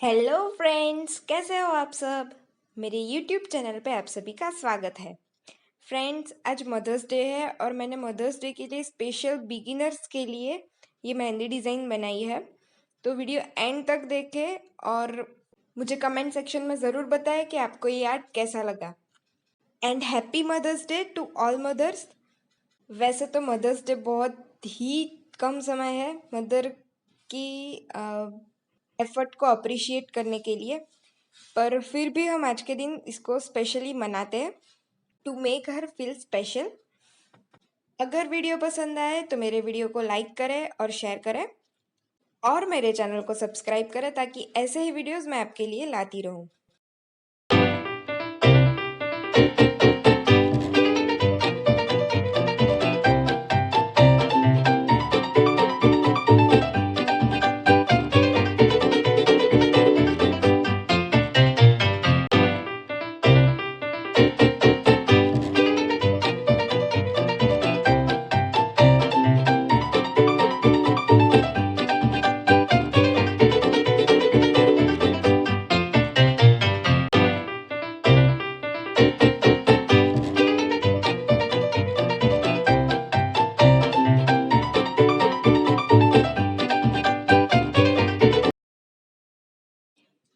Hello friends, कैसे हो आप सब। मेरे यूट्यूब चैनल पे आप सभी का स्वागत है। फ्रेंड्स, आज मदर्स डे है और मैंने मदर्स डे के लिए स्पेशल बिगिनर्स के लिए ये मेहंदी डिज़ाइन बनाई है। तो वीडियो एंड तक देखें और मुझे कमेंट सेक्शन में ज़रूर बताएं कि आपको ये आर्ट कैसा लगा। And happy Mother's Day to all mothers. वैसे तो मदर्स डे बहुत ही कम समय है मदर की एफर्ट को अप्रिशिएट करने के लिए, पर फिर भी हम आज के दिन इसको स्पेशली मनाते हैं to make her feel special. अगर वीडियो पसंद आए तो मेरे वीडियो को लाइक करें और शेयर करें और मेरे चैनल को सब्सक्राइब करें ताकि ऐसे ही वीडियोस मैं आपके लिए लाती रहूं।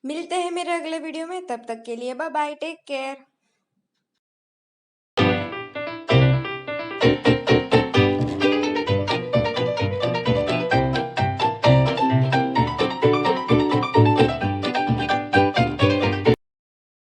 मिलते हैं मेरे अगले वीडियो में, तब तक के लिए बाय बाय, टेक केयर।